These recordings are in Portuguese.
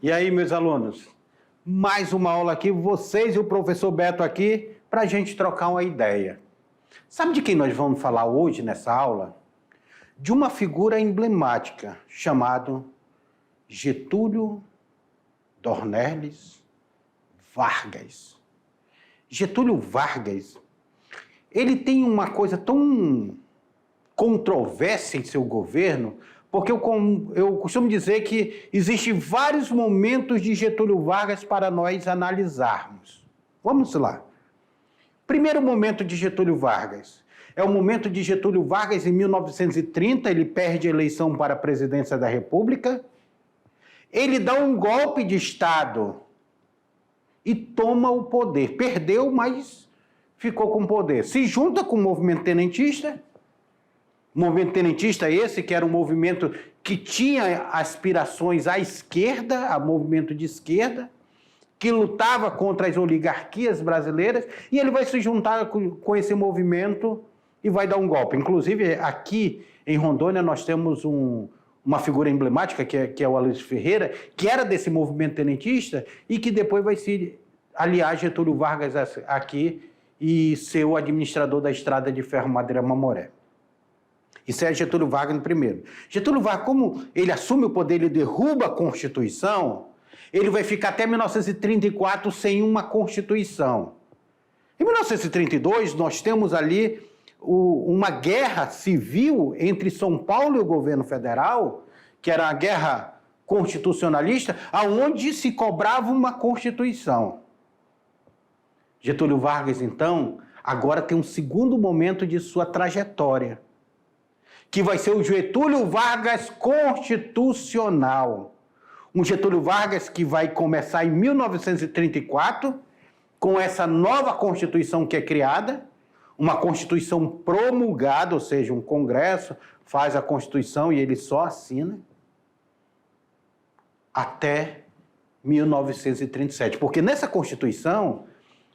E aí, meus alunos? Mais uma aula aqui, vocês e o professor Beto aqui, para a gente trocar uma ideia. Sabe de quem nós vamos falar hoje nessa aula? De uma figura emblemática chamado Getúlio Dornelles Vargas. Getúlio Vargas, ele tem uma coisa tão controversa em seu governo, porque eu costumo dizer que existem vários momentos de Getúlio Vargas para nós analisarmos. Vamos lá. Primeiro momento de Getúlio Vargas. É o momento de Getúlio Vargas em 1930, ele perde a eleição para a presidência da República. Ele dá um golpe de Estado e toma o poder. Perdeu, mas ficou com o poder. Se junta com o movimento tenentista. O movimento tenentista esse, que era um movimento que tinha aspirações à esquerda, a movimento de esquerda, que lutava contra as oligarquias brasileiras, e ele vai se juntar com esse movimento e vai dar um golpe. Inclusive, aqui em Rondônia, nós temos uma figura emblemática, que é o Aloysio Ferreira, que era desse movimento tenentista e que depois vai se aliar a Getúlio Vargas aqui e ser o administrador da Estrada de Ferro Madeira Mamoré. Isso é Getúlio Vargas no primeiro. Getúlio Vargas, como ele assume o poder, ele derruba a Constituição, ele vai ficar até 1934 sem uma Constituição. Em 1932, nós temos ali uma guerra civil entre São Paulo e o governo federal, que era a guerra constitucionalista, aonde se cobrava uma Constituição. Getúlio Vargas, então, agora tem um segundo momento de sua trajetória, que vai ser o Getúlio Vargas constitucional. Um Getúlio Vargas que vai começar em 1934, com essa nova Constituição que é criada, uma Constituição promulgada, ou seja, um Congresso faz a Constituição e ele só assina, até 1937. Porque nessa Constituição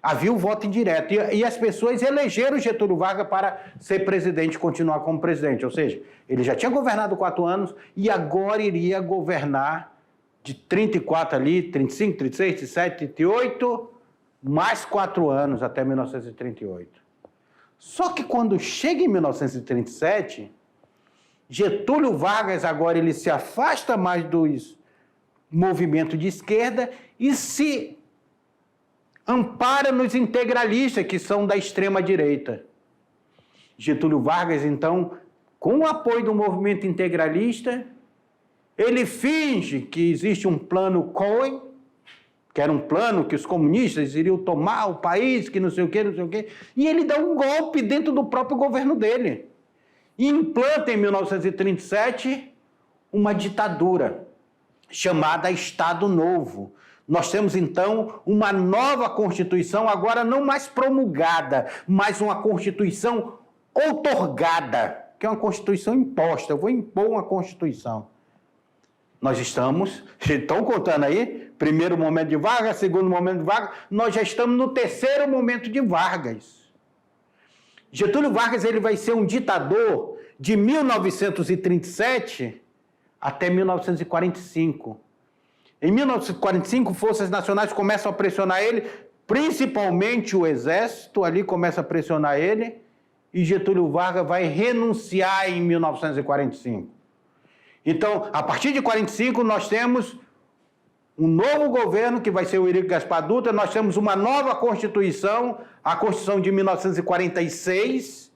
havia o voto indireto e as pessoas elegeram Getúlio Vargas para ser presidente e continuar como presidente. Ou seja, ele já tinha governado 4 anos e agora iria governar de 34 ali, 35, 36, 37, 38, mais 4 anos até 1938. Só que quando chega em 1937, Getúlio Vargas agora ele se afasta mais dos movimentos de esquerda e se ampara nos integralistas, que são da extrema-direita. Getúlio Vargas, então, com o apoio do movimento integralista, ele finge que existe um plano Cohen, que era um plano que os comunistas iriam tomar o país, que não sei o quê, e ele dá um golpe dentro do próprio governo dele. E implanta, em 1937, uma ditadura chamada Estado Novo. Nós temos, então, uma nova Constituição, agora não mais promulgada, mas uma Constituição outorgada, que é uma Constituição imposta. Eu vou impor uma Constituição. Nós estão contando aí, primeiro momento de Vargas, segundo momento de Vargas, nós já estamos no terceiro momento de Vargas. Getúlio Vargas ele vai ser um ditador de 1937 até 1945. Em 1945, forças nacionais começam a pressionar ele, principalmente o Exército ali começa a pressionar ele, e Getúlio Vargas vai renunciar em 1945. Então, a partir de 1945, nós temos um novo governo, que vai ser o Eurico Gaspar Dutra, nós temos uma nova Constituição, a Constituição de 1946,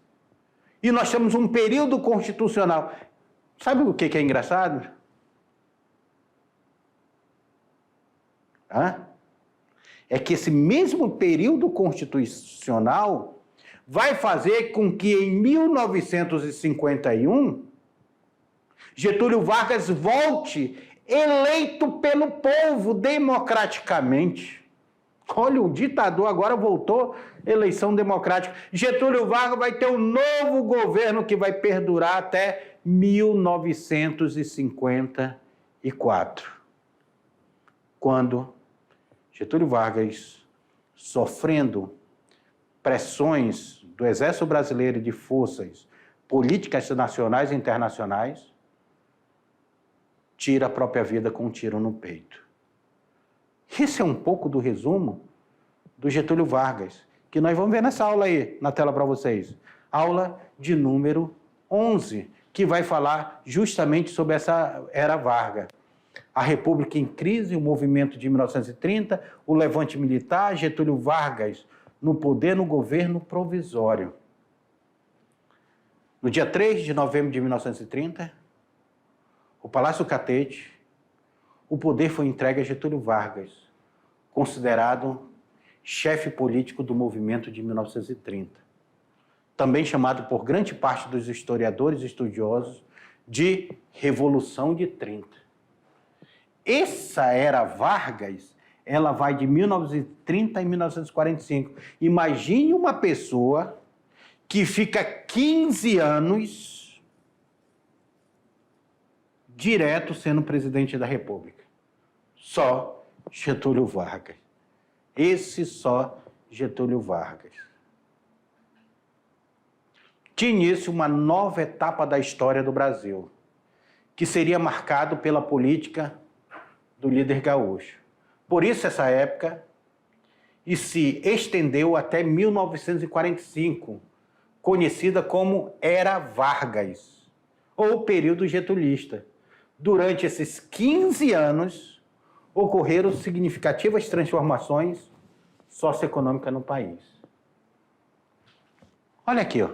e nós temos um período constitucional. Sabe o que é engraçado? É que esse mesmo período constitucional vai fazer com que em 1951 Getúlio Vargas volte eleito pelo povo democraticamente. Olha, o ditador agora voltou, eleição democrática. Getúlio Vargas vai ter um novo governo que vai perdurar até 1954, quando Getúlio Vargas, sofrendo pressões do Exército Brasileiro e de forças políticas nacionais e internacionais, tira a própria vida com um tiro no peito. Esse é um pouco do resumo do Getúlio Vargas, que nós vamos ver nessa aula aí, na tela para vocês. Aula de número 11, que vai falar justamente sobre essa era Vargas. A República em crise, o movimento de 1930, o levante militar, Getúlio Vargas no poder no governo provisório. No dia 3 de novembro de 1930, o Palácio Catete, o poder foi entregue a Getúlio Vargas, considerado chefe político do movimento de 1930, também chamado por grande parte dos historiadores e estudiosos de Revolução de 30. Essa era Vargas, ela vai de 1930 a 1945. Imagine uma pessoa que fica 15 anos direto sendo presidente da República. Só Getúlio Vargas. Esse só Getúlio Vargas. De início, uma nova etapa da história do Brasil, que seria marcado pela política do líder gaúcho. Por isso, essa época e se estendeu até 1945, conhecida como Era Vargas, ou período getulista. Durante esses 15 anos, ocorreram significativas transformações socioeconômicas no país. Olha aqui, ó,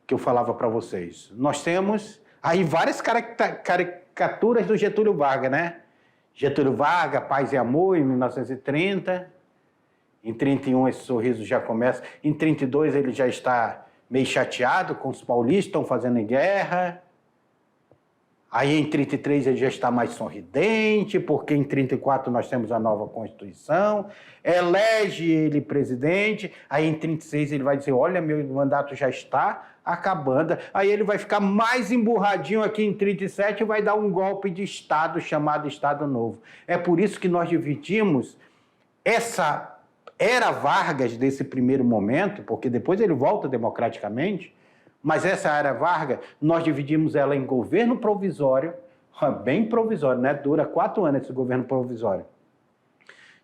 que eu falava para vocês. Nós temos aí várias caricaturas do Getúlio Vargas, né? Getúlio Vargas, Paz e Amor, em 1930. Em 31 esse sorriso já começa. Em 32 ele já está meio chateado com os paulistas, estão fazendo guerra. Aí em 33 ele já está mais sorridente, porque em 34 nós temos a nova Constituição, elege ele presidente, aí em 36 ele vai dizer, olha, meu mandato já está acabando, aí ele vai ficar mais emburradinho aqui em 37 e vai dar um golpe de Estado chamado Estado Novo. É por isso que nós dividimos essa era Vargas desse primeiro momento, porque depois ele volta democraticamente, mas essa era Vargas, nós dividimos ela em governo provisório, bem provisório, né? Dura 4 anos esse governo provisório,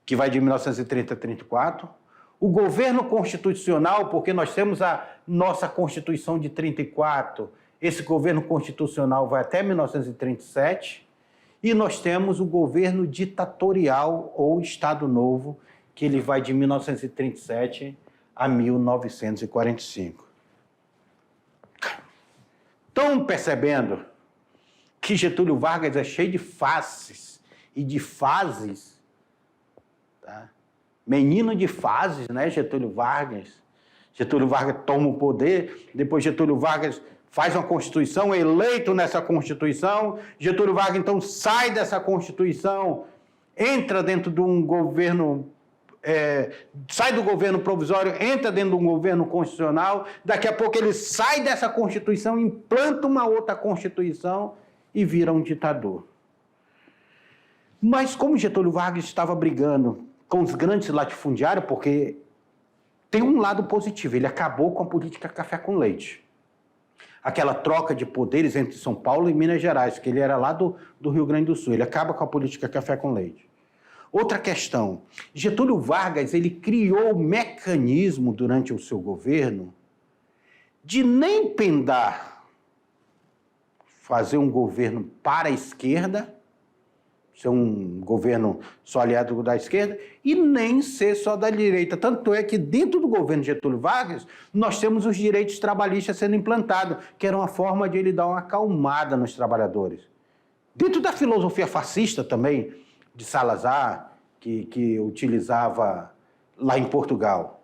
que vai de 1930 a 34. O governo constitucional, porque nós temos a nossa Constituição de 34, esse governo constitucional vai até 1937, e nós temos o governo ditatorial ou Estado Novo, que ele vai de 1937 a 1945. Estão percebendo que Getúlio Vargas é cheio de faces e de fases? Tá? Menino de fases, né, Getúlio Vargas? Getúlio Vargas toma o poder, depois Getúlio Vargas faz uma Constituição, é eleito nessa Constituição, Getúlio Vargas então sai dessa Constituição, entra dentro de um governo, sai do governo provisório, entra dentro de um governo constitucional, daqui a pouco ele sai dessa Constituição, implanta uma outra Constituição e vira um ditador. Mas como Getúlio Vargas estava brigando com os grandes latifundiários, porque tem um lado positivo, ele acabou com a política café com leite. Aquela troca de poderes entre São Paulo e Minas Gerais, que ele era lá do Rio Grande do Sul, ele acaba com a política café com leite. Outra questão, Getúlio Vargas ele criou o mecanismo durante o seu governo de nem pendar, fazer um governo para a esquerda, ser um governo só aliado da esquerda, e nem ser só da direita. Tanto é que dentro do governo de Getúlio Vargas, nós temos os direitos trabalhistas sendo implantados, que era uma forma de ele dar uma acalmada nos trabalhadores. Dentro da filosofia fascista também, de Salazar, que utilizava lá em Portugal.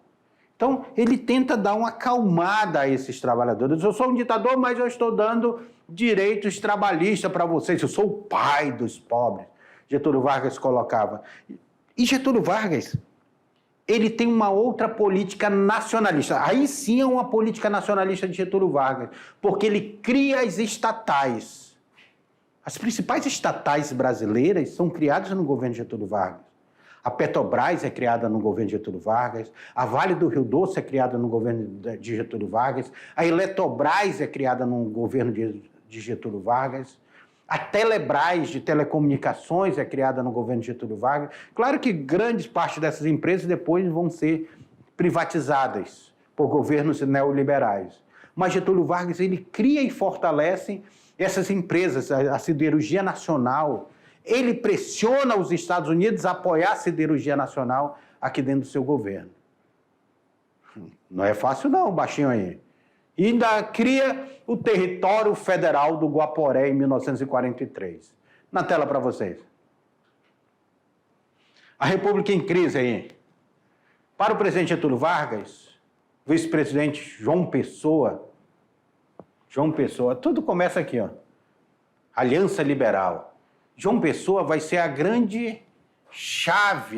Então, ele tenta dar uma acalmada a esses trabalhadores. Eu sou um ditador, mas eu estou dando direitos trabalhistas para vocês. Eu sou o pai dos pobres. Getúlio Vargas colocava. E Getúlio Vargas, ele tem uma outra política nacionalista. Aí sim é uma política nacionalista de Getúlio Vargas, porque ele cria as estatais. As principais estatais brasileiras são criadas no governo de Getúlio Vargas. A Petrobras é criada no governo de Getúlio Vargas, a Vale do Rio Doce é criada no governo de Getúlio Vargas, a Eletrobras é criada no governo de Getúlio Vargas, A Telebrás de telecomunicações é criada no governo Getúlio Vargas. Claro que grandes partes dessas empresas depois vão ser privatizadas por governos neoliberais. Mas Getúlio Vargas ele cria e fortalece essas empresas, a siderurgia nacional. Ele pressiona os Estados Unidos a apoiar a siderurgia nacional aqui dentro do seu governo. Não é fácil não, baixinho aí. E ainda cria o território federal do Guaporé em 1943. Na tela para vocês. A República em crise aí. Para o presidente Getúlio Vargas, vice-presidente João Pessoa, tudo começa aqui, ó. Aliança Liberal. João Pessoa vai ser a grande chave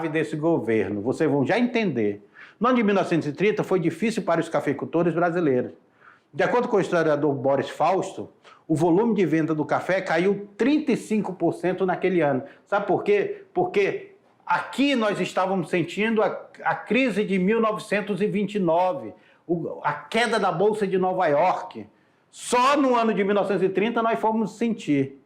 desse governo. Vocês vão já entender. No ano de 1930 foi difícil para os cafeicultores brasileiros. De acordo com o historiador Boris Fausto, o volume de venda do café caiu 35% naquele ano. Sabe por quê? Porque aqui nós estávamos sentindo a crise de 1929, a queda da Bolsa de Nova York. Só no ano de 1930 nós fomos sentir.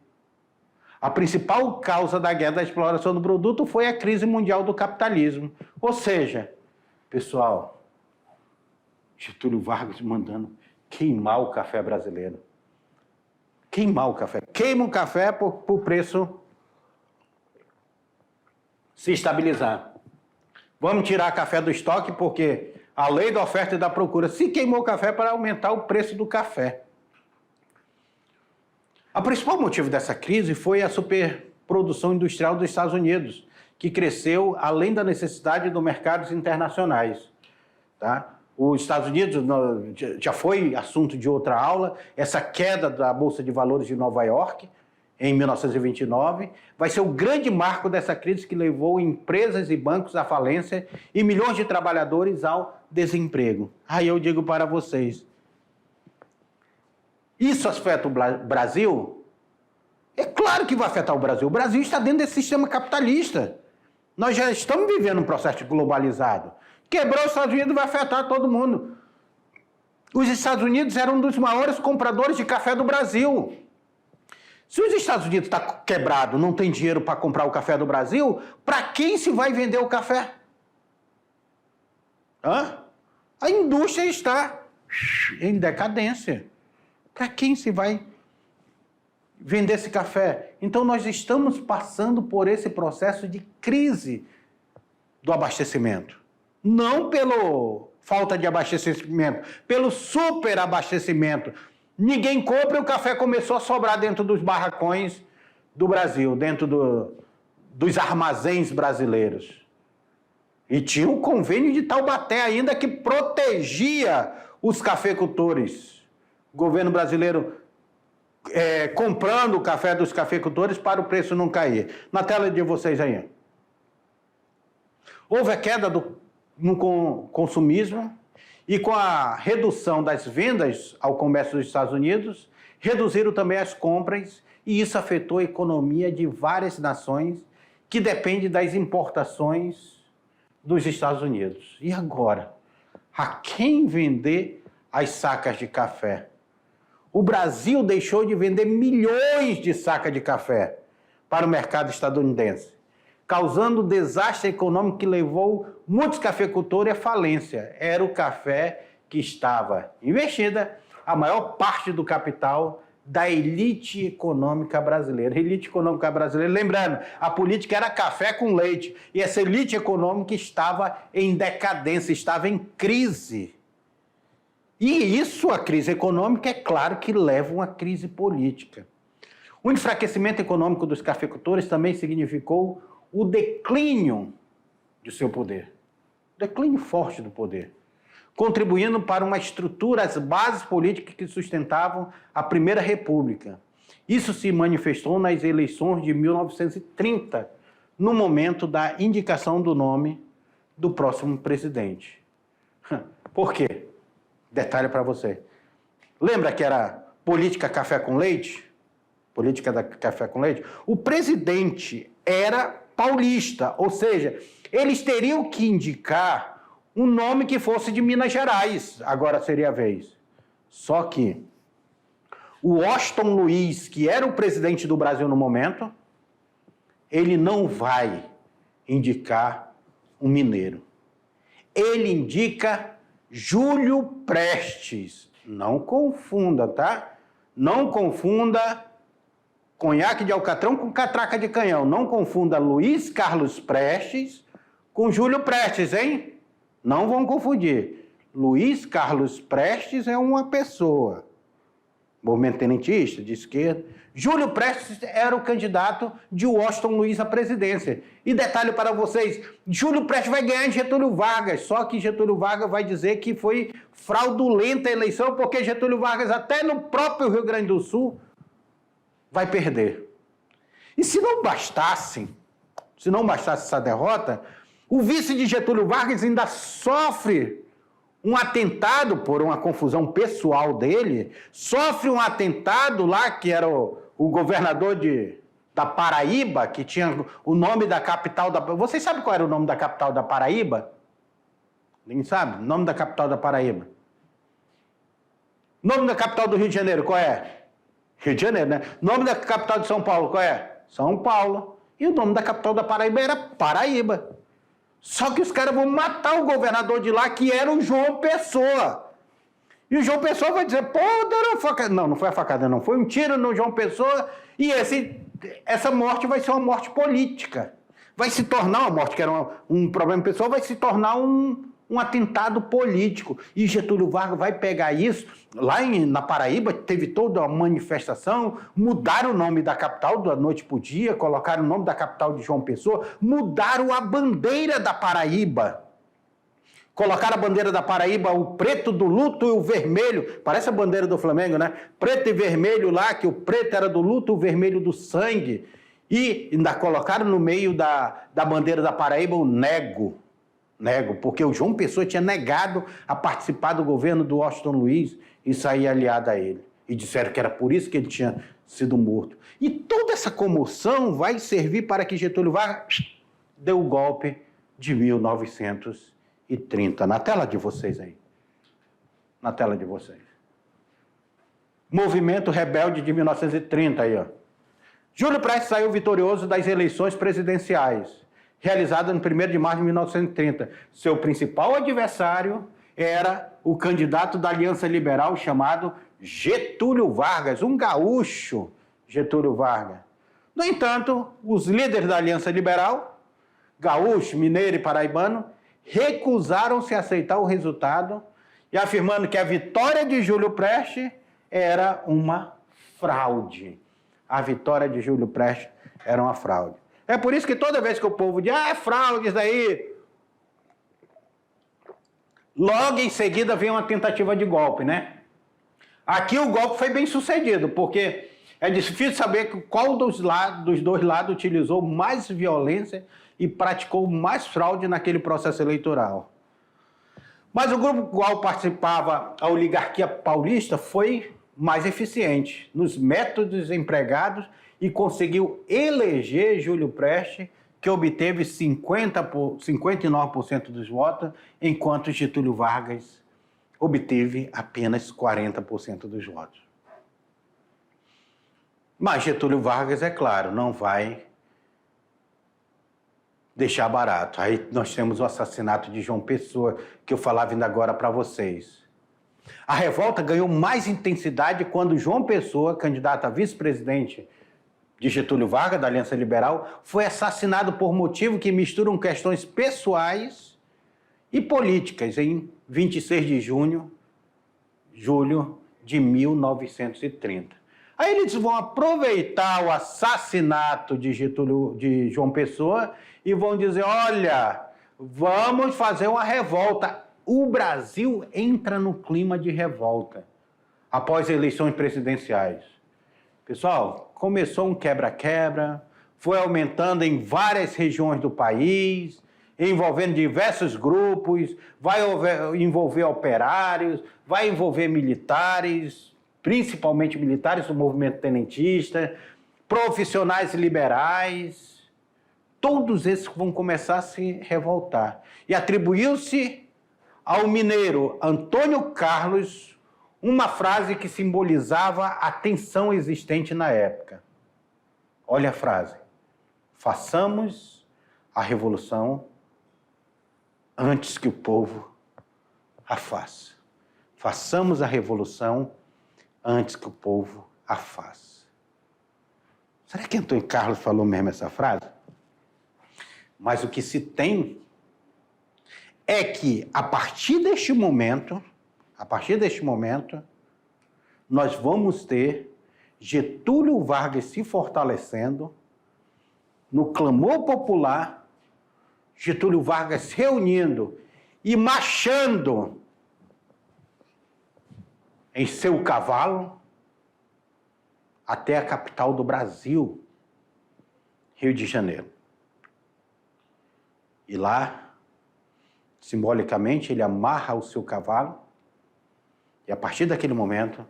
A principal causa da guerra da exploração do produto foi a crise mundial do capitalismo. Ou seja, pessoal, Getúlio Vargas mandando queimar o café brasileiro. Queimar o café. Queima o café para o preço se estabilizar. Vamos tirar café do estoque porque a lei da oferta e da procura se queimou o café para aumentar o preço do café. O principal motivo dessa crise foi a superprodução industrial dos Estados Unidos, que cresceu além da necessidade dos mercados internacionais. Tá? Os Estados Unidos, já foi assunto de outra aula, essa queda da Bolsa de Valores de Nova York, em 1929, vai ser o grande marco dessa crise que levou empresas e bancos à falência e milhões de trabalhadores ao desemprego. Aí eu digo para vocês, isso afeta o Brasil? É claro que vai afetar o Brasil. O Brasil está dentro desse sistema capitalista. Nós já estamos vivendo um processo globalizado. Quebrou os Estados Unidos, vai afetar todo mundo. Os Estados Unidos eram um dos maiores compradores de café do Brasil. Se os Estados Unidos está quebrado, não tem dinheiro para comprar o café do Brasil, para quem se vai vender o café? A indústria está em decadência. Para quem se vai vender esse café? Então, nós estamos passando por esse processo de crise do abastecimento. Não pela falta de abastecimento, pelo superabastecimento. Ninguém compra e o café começou a sobrar dentro dos barracões do Brasil, dentro dos armazéns brasileiros. E tinha o convênio de Taubaté ainda que protegia os cafeicultores. O governo brasileiro comprando o café dos cafeicultores para o preço não cair. Na tela de vocês aí. Houve a queda no consumismo e com a redução das vendas ao comércio dos Estados Unidos, reduziram também as compras e isso afetou a economia de várias nações que dependem das importações dos Estados Unidos. E agora? A quem vender as sacas de café? O Brasil deixou de vender milhões de sacas de café para o mercado estadunidense, causando um desastre econômico que levou muitos cafeicultores à falência. Era o café que estava investida a maior parte do capital da elite econômica brasileira. Elite econômica brasileira, lembrando, a política era café com leite, e essa elite econômica estava em decadência, estava em crise. E isso, a crise econômica, é claro que leva a uma crise política. O enfraquecimento econômico dos cafeicultores também significou o declínio de seu poder, declínio forte do poder, contribuindo para uma estrutura, as bases políticas que sustentavam a Primeira República. Isso se manifestou nas eleições de 1930, no momento da indicação do nome do próximo presidente. Por quê? Detalhe para você. Lembra que era política café com leite? Política da café com leite? O presidente era paulista, ou seja, eles teriam que indicar um nome que fosse de Minas Gerais, agora seria a vez. Só que o Washington Luiz, que era o presidente do Brasil no momento, ele não vai indicar um mineiro. Ele indica Júlio Prestes. Não confunda, tá? Não confunda conhaque de alcatrão com catraca de canhão. Não confunda Luiz Carlos Prestes com Júlio Prestes, hein? Não vão confundir. Luiz Carlos Prestes é uma pessoa. Movimento tenentista, de esquerda. Júlio Prestes era o candidato de Washington Luiz à presidência. E detalhe para vocês, Júlio Prestes vai ganhar em Getúlio Vargas, só que Getúlio Vargas vai dizer que foi fraudulenta a eleição, porque Getúlio Vargas, até no próprio Rio Grande do Sul, vai perder. E se não bastasse essa derrota, o vice de Getúlio Vargas ainda sofre um atentado por uma confusão pessoal dele, sofre um atentado lá, que era o governador da Paraíba, que tinha o nome da capital da... Vocês sabem qual era o nome da capital da Paraíba? Ninguém sabe? O nome da capital da Paraíba. Nome da capital do Rio de Janeiro, qual é? Rio de Janeiro, né? Nome da capital de São Paulo, qual é? São Paulo. E o nome da capital da Paraíba era Paraíba. Só que os caras vão matar o governador de lá, que era o João Pessoa. E o João Pessoa vai dizer, pô, deram uma facada. Não, não foi a facada, não. Foi um tiro no João Pessoa e essa morte vai ser uma morte política. Vai se tornar uma morte, que era um problema pessoal, vai se tornar um atentado político. E Getúlio Vargas vai pegar isso. Lá na Paraíba teve toda uma manifestação, mudaram o nome da capital da noite para o dia, colocaram o nome da capital de João Pessoa, mudaram a bandeira da Paraíba. Colocaram a bandeira da Paraíba, o preto do luto e o vermelho. Parece a bandeira do Flamengo, né? Preto e vermelho lá, que o preto era do luto e o vermelho do sangue. E ainda colocaram no meio da bandeira da Paraíba o nego, porque o João Pessoa tinha negado a participar do governo do Washington Luiz e sair aliado a ele. E disseram que era por isso que ele tinha sido morto. E toda essa comoção vai servir para que Getúlio Vargas deu o golpe de 1930. Na tela de vocês aí. Na tela de vocês. Movimento Rebelde de 1930 aí, ó. Júlio Prestes saiu vitorioso das eleições presidenciais, realizada no 1º de março de 1930. Seu principal adversário era o candidato da Aliança Liberal chamado Getúlio Vargas, um gaúcho, Getúlio Vargas. No entanto, os líderes da Aliança Liberal, gaúcho, mineiro e paraibano, recusaram-se a aceitar o resultado e afirmando que a vitória de Júlio Prestes era uma fraude. A vitória de Júlio Prestes era uma fraude. É por isso que toda vez que o povo diz, é fraude isso daí, logo em seguida vem uma tentativa de golpe, né? Aqui o golpe foi bem sucedido, porque é difícil saber qual dos dois lados utilizou mais violência e praticou mais fraude naquele processo eleitoral. Mas o grupo do qual participava a oligarquia paulista foi mais eficiente nos métodos empregados e conseguiu eleger Júlio Prestes, que obteve 59% dos votos, enquanto Getúlio Vargas obteve apenas 40% dos votos. Mas Getúlio Vargas, é claro, não vai deixar barato. Aí nós temos o assassinato de João Pessoa, que eu falava ainda agora para vocês. A revolta ganhou mais intensidade quando João Pessoa, candidato a vice-presidente de Getúlio Vargas, da Aliança Liberal, foi assassinado por motivos que misturam questões pessoais e políticas em 26 de julho de 1930. Aí eles vão aproveitar o assassinato de João Pessoa e vão dizer, olha, vamos fazer uma revolta. O Brasil entra no clima de revolta após eleições presidenciais. Pessoal, começou um quebra-quebra, foi aumentando em várias regiões do país, envolvendo diversos grupos, vai envolver operários, vai envolver militares, principalmente militares do movimento tenentista, profissionais liberais, todos esses vão começar a se revoltar. E atribuiu-se ao mineiro Antônio Carlos uma frase que simbolizava a tensão existente na época. Olha a frase: façamos a revolução antes que o povo a faça. Façamos a revolução antes que o povo a faça. Será que Antônio Carlos falou mesmo essa frase? Mas o que se tem é que, a partir deste momento, nós vamos ter Getúlio Vargas se fortalecendo no clamor popular, Getúlio Vargas reunindo e marchando em seu cavalo até a capital do Brasil, Rio de Janeiro. E lá, simbolicamente, ele amarra o seu cavalo e, a partir daquele momento,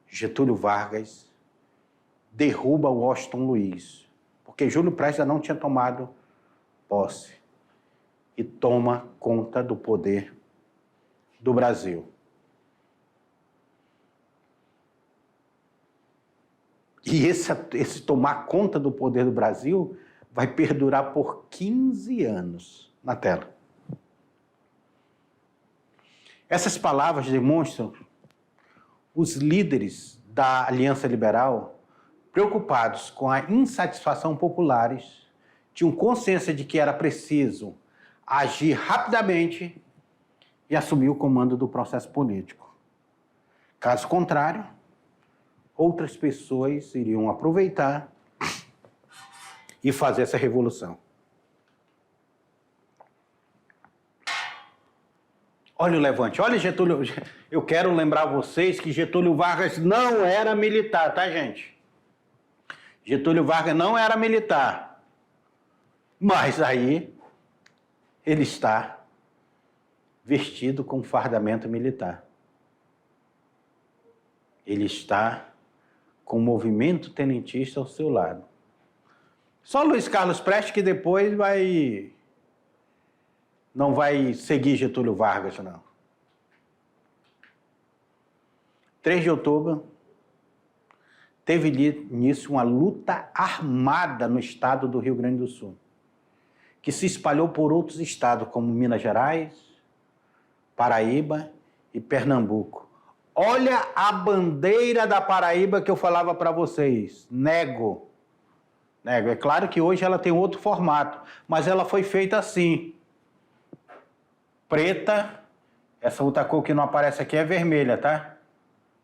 Getúlio Vargas derruba Washington Luiz, porque Júlio Prestes não tinha tomado posse, e toma conta do poder do Brasil. E esse tomar conta do poder do Brasil vai perdurar por 15 anos. Na tela. Essas palavras demonstram os líderes da Aliança Liberal, preocupados com a insatisfação populares, tinham consciência de que era preciso agir rapidamente e assumir o comando do processo político. Caso contrário, outras pessoas iriam aproveitar e fazer essa revolução. Olha o levante, olha Getúlio. Eu quero lembrar vocês que Getúlio Vargas não era militar, tá, gente? Getúlio Vargas não era militar. Mas aí ele está vestido com fardamento militar. Ele está com o movimento tenentista ao seu lado. Só Luiz Carlos Prestes que depois não vai seguir Getúlio Vargas, não. 3 de outubro, teve início uma luta armada no estado do Rio Grande do Sul, que se espalhou por outros estados, como Minas Gerais, Paraíba e Pernambuco. Olha a bandeira da Paraíba que eu falava para vocês, nego. É claro que hoje ela tem outro formato, mas ela foi feita assim. Preta, essa outra cor que não aparece aqui é vermelha, tá?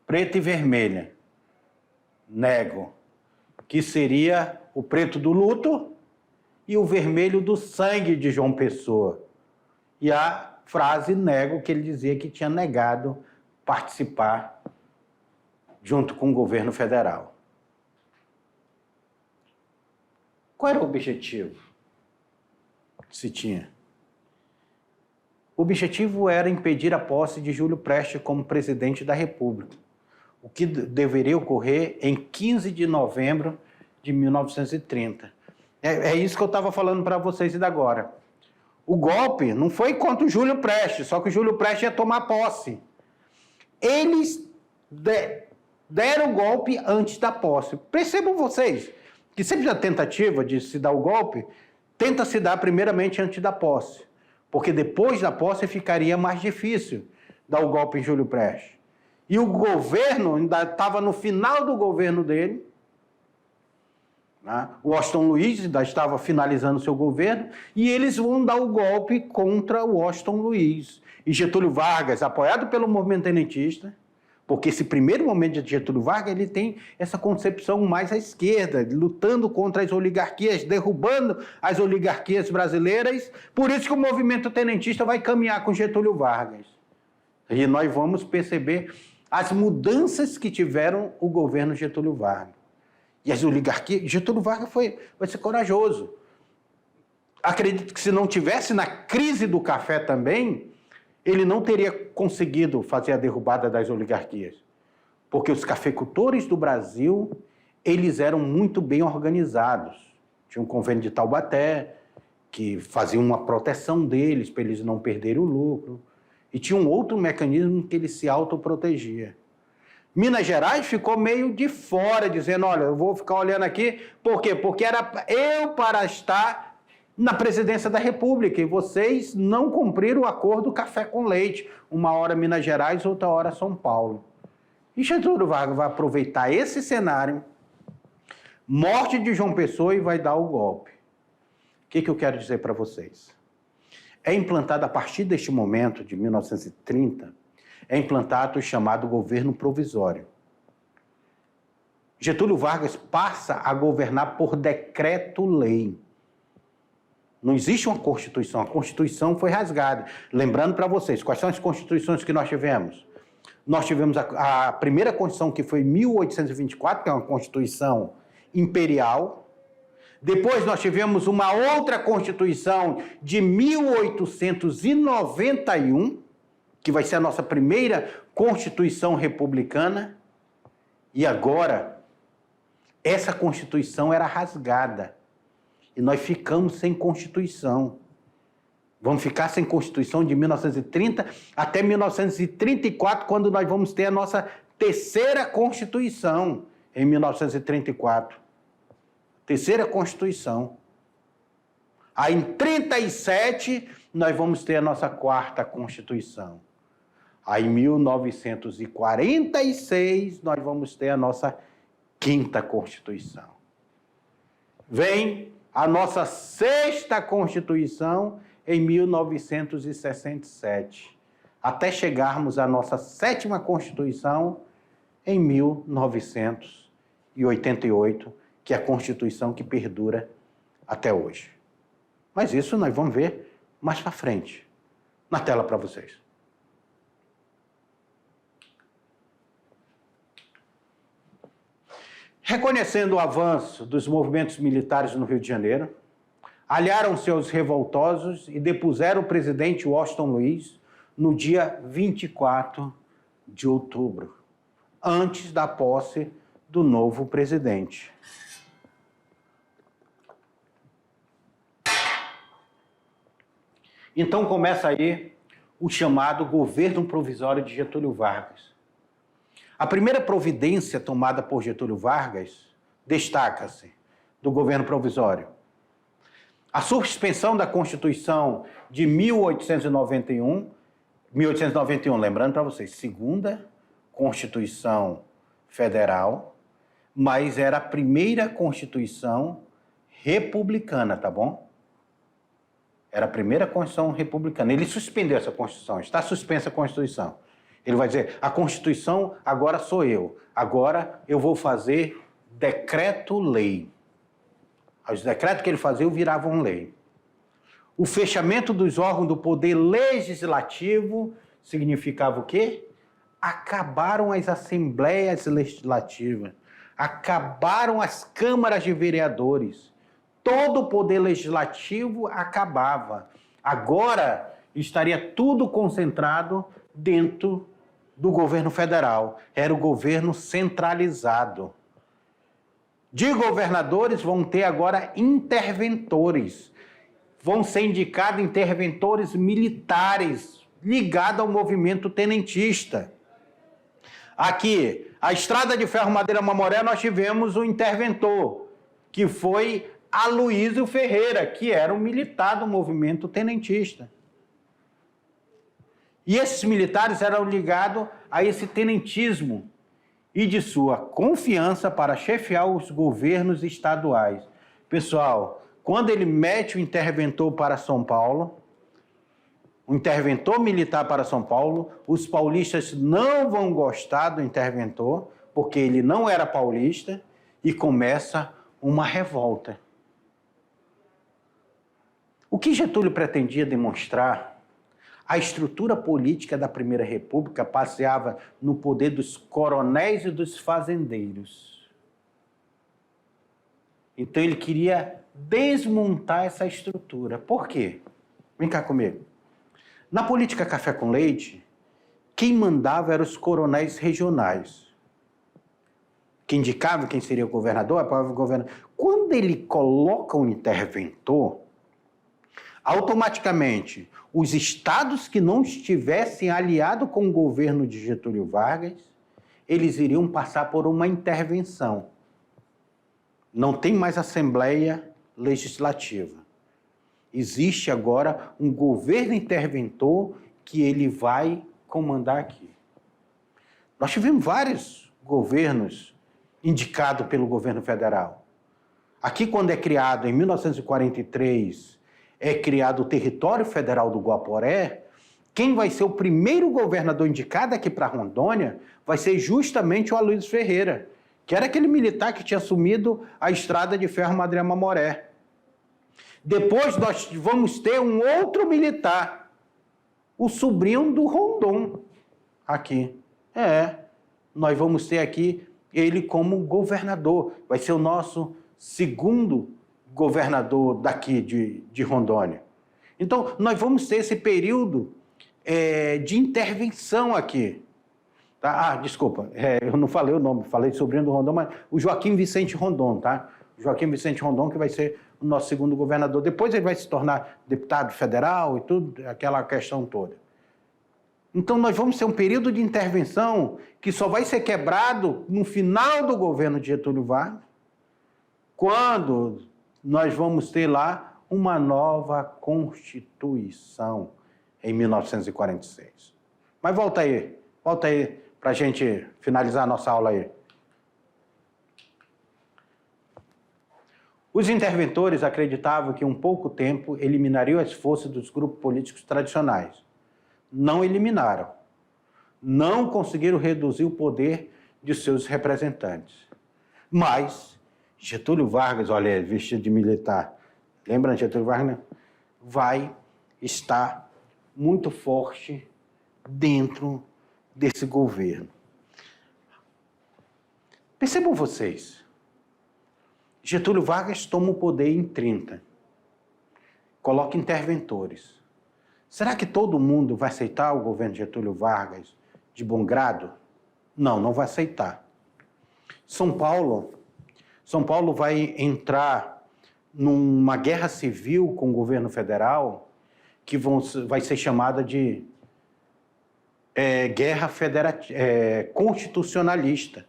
Preta e vermelha. Nego, que seria o preto do luto e o vermelho do sangue de João Pessoa. E a frase nego, que ele dizia que tinha negado participar junto com o governo federal. Qual era o objetivo que se tinha? O objetivo era impedir a posse de Júlio Prestes como presidente da República, o que deveria ocorrer em 15 de novembro de 1930. É isso que eu estava falando para vocês ainda agora. O golpe não foi contra o Júlio Prestes, só que o Júlio Prestes ia tomar posse. Eles deram o golpe antes da posse. Percebam vocês que sempre a tentativa de se dar o golpe, tenta se dar primeiramente antes da posse. Porque depois da posse ficaria mais difícil dar o golpe em Júlio Prestes. E o governo ainda estava no final do governo dele, né? O Washington Luiz ainda estava finalizando seu governo, e eles vão dar o golpe contra o Washington Luiz. E Getúlio Vargas, apoiado pelo movimento tenentista, porque esse primeiro momento de Getúlio Vargas, ele tem essa concepção mais à esquerda, lutando contra as oligarquias, derrubando as oligarquias brasileiras. Por isso que o movimento tenentista vai caminhar com Getúlio Vargas. E nós vamos perceber as mudanças que tiveram o governo Getúlio Vargas. E as oligarquias... Getúlio Vargas vai ser corajoso. Acredito que se não tivesse na crise do café também, ele não teria conseguido fazer a derrubada das oligarquias. Porque os cafeicultores do Brasil, eles eram muito bem organizados. Tinha um convênio de Taubaté, que fazia uma proteção deles, para eles não perderem o lucro. E tinha um outro mecanismo que ele se autoprotegia. Minas Gerais ficou meio de fora, dizendo, olha, eu vou ficar olhando aqui, por quê? Porque era eu para estar na presidência da República e vocês não cumpriram o acordo café com leite. Uma hora Minas Gerais, outra hora São Paulo. E Getúlio Vargas vai aproveitar esse cenário, morte de João Pessoa, e vai dar o golpe. O que eu quero dizer para vocês? É implantado a partir deste momento, de 1930, é implantado o chamado governo provisório. Getúlio Vargas passa a governar por decreto-lei. Não existe uma Constituição, a Constituição foi rasgada. Lembrando para vocês, quais são as constituições que nós tivemos? Nós tivemos a primeira Constituição, que foi 1824, que é uma Constituição imperial. Depois nós tivemos uma outra Constituição de 1891, que vai ser a nossa primeira Constituição republicana. E agora, essa Constituição era rasgada. E nós ficamos sem Constituição. Vamos ficar sem Constituição de 1930 até 1934, quando nós vamos ter a nossa terceira Constituição, em 1934. Terceira Constituição. Aí, em 1937, nós vamos ter a nossa quarta Constituição. Aí, em 1946, nós vamos ter a nossa quinta Constituição. Vem a nossa sexta Constituição em 1967, até chegarmos à nossa sétima Constituição em 1988, que é a Constituição que perdura até hoje. Mas isso nós vamos ver mais para frente, na tela para vocês. Reconhecendo o avanço dos movimentos militares no Rio de Janeiro, aliaram-se aos revoltosos e depuseram o presidente Washington Luiz no dia 24 de outubro, antes da posse do novo presidente. Então começa aí o chamado governo provisório de Getúlio Vargas. A primeira providência tomada por Getúlio Vargas destaca-se do governo provisório. A suspensão da Constituição de 1891, lembrando para vocês, segunda Constituição Federal, mas era a primeira Constituição republicana, tá bom? Era a primeira Constituição republicana. Ele suspendeu essa Constituição, está suspensa a Constituição. Ele vai dizer, a Constituição agora sou eu, agora eu vou fazer decreto-lei. Os decretos que ele fazia viravam lei. O fechamento dos órgãos do poder legislativo significava o quê? Acabaram as assembleias legislativas, acabaram as câmaras de vereadores. Todo o poder legislativo acabava. Agora estaria tudo concentrado dentro do governo federal. Era o governo centralizado. De governadores vão ter agora interventores. Vão ser indicados interventores militares ligados ao movimento tenentista. Aqui, a Estrada de Ferro Madeira Mamoré, nós tivemos um interventor, que foi Aloísio Ferreira, que era um militar do movimento tenentista. E esses militares eram ligados a esse tenentismo e de sua confiança para chefiar os governos estaduais. Pessoal, quando ele mete o interventor para São Paulo, o interventor militar para São Paulo, os paulistas não vão gostar do interventor, porque ele não era paulista, e começa uma revolta. O que Getúlio pretendia demonstrar? A estrutura política da Primeira República passeava no poder dos coronéis e dos fazendeiros. Então ele queria desmontar essa estrutura. Por quê? Vem cá comigo. Na política café com leite, quem mandava eram os coronéis regionais. Quem indicava quem seria o governador, apoiava o governador. Quando ele coloca um interventor, automaticamente, os estados que não estivessem aliados com o governo de Getúlio Vargas, eles iriam passar por uma intervenção. Não tem mais Assembleia Legislativa. Existe agora um governo interventor que ele vai comandar aqui. Nós tivemos vários governos indicados pelo governo federal. Aqui, quando é criado, em 1943, é criado o Território Federal do Guaporé, quem vai ser o primeiro governador indicado aqui para Rondônia vai ser justamente o Aloysio Ferreira, que era aquele militar que tinha assumido a estrada de ferro Madre Mamoré. Depois nós vamos ter um outro militar, o sobrinho do Rondon, aqui. Nós vamos ter aqui ele como governador. Vai ser o nosso segundo governador daqui de Rondônia. Então, nós vamos ter esse período de intervenção aqui. Tá? Desculpa, eu não falei o nome, falei sobrinho do Rondon, mas o Joaquim Vicente Rondon, tá? Joaquim Vicente Rondon, que vai ser o nosso segundo governador. Depois ele vai se tornar deputado federal e tudo, aquela questão toda. Então, nós vamos ter um período de intervenção que só vai ser quebrado no final do governo de Getúlio Vargas, quando nós vamos ter lá uma nova Constituição, em 1946. Mas volta aí para a gente finalizar a nossa aula aí. Os interventores acreditavam que em um pouco tempo eliminariam as forças dos grupos políticos tradicionais. Não eliminaram. Não conseguiram reduzir o poder de seus representantes. Mas Getúlio Vargas, olha, vestido de militar, lembra de Getúlio Vargas, né? Vai estar muito forte dentro desse governo. Percebam vocês, Getúlio Vargas toma o poder em 30, coloca interventores. Será que todo mundo vai aceitar o governo de Getúlio Vargas de bom grado? Não, não vai aceitar. São Paulo vai entrar numa guerra civil com o governo federal que vai ser chamada de guerra constitucionalista.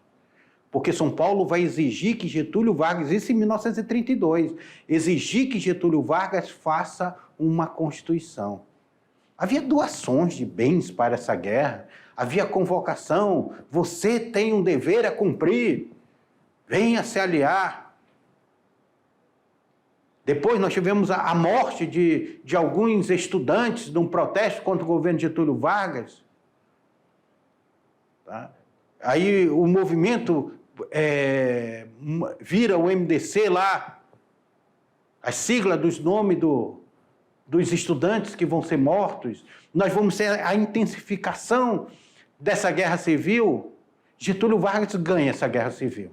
Porque São Paulo vai exigir que Getúlio Vargas, isso em 1932, exigir que Getúlio Vargas faça uma Constituição. Havia doações de bens para essa guerra, havia convocação, você tem um dever a cumprir, venha se aliar. Depois nós tivemos a morte de alguns estudantes num protesto contra o governo de Getúlio Vargas. Tá? Aí o movimento vira o MDC lá, a sigla dos nomes dos estudantes que vão ser mortos. Nós vamos ter a intensificação dessa guerra civil. Getúlio Vargas ganha essa guerra civil.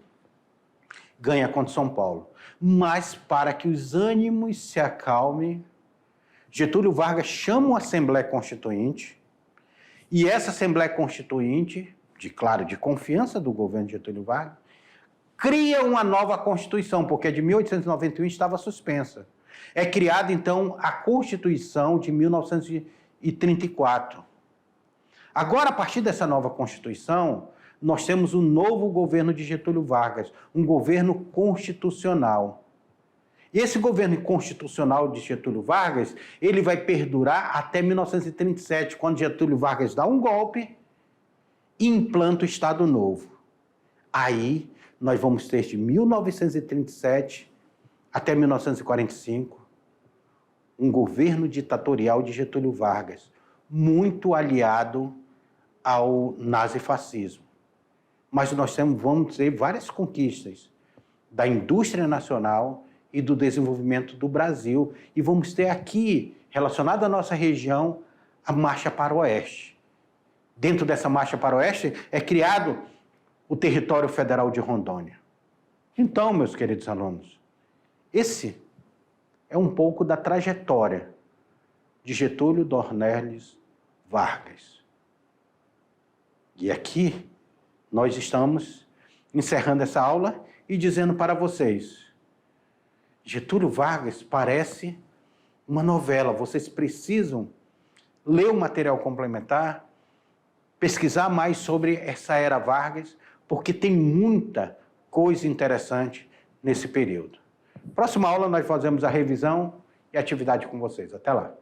Ganha contra São Paulo. Mas para que os ânimos se acalmem, Getúlio Vargas chama uma Assembleia Constituinte, e essa Assembleia Constituinte, de confiança do governo de Getúlio Vargas, cria uma nova Constituição, porque a de 1891 estava suspensa. É criada, então, a Constituição de 1934. Agora, a partir dessa nova Constituição, nós temos um novo governo de Getúlio Vargas, um governo constitucional. E esse governo constitucional de Getúlio Vargas, ele vai perdurar até 1937, quando Getúlio Vargas dá um golpe e implanta o Estado Novo. Aí, nós vamos ter de 1937 até 1945, um governo ditatorial de Getúlio Vargas, muito aliado ao nazifascismo. Mas nós vamos ter várias conquistas da indústria nacional e do desenvolvimento do Brasil. E vamos ter aqui, relacionado à nossa região, a Marcha para o Oeste. Dentro dessa Marcha para o Oeste é criado o Território Federal de Rondônia. Então, meus queridos alunos, esse é um pouco da trajetória de Getúlio Dornelles Vargas. E aqui nós estamos encerrando essa aula e dizendo para vocês, Getúlio Vargas parece uma novela, vocês precisam ler o material complementar pesquisar mais sobre essa era Vargas, porque tem muita coisa interessante nesse período. Próxima aula nós fazemos a revisão e atividade com vocês. Até lá.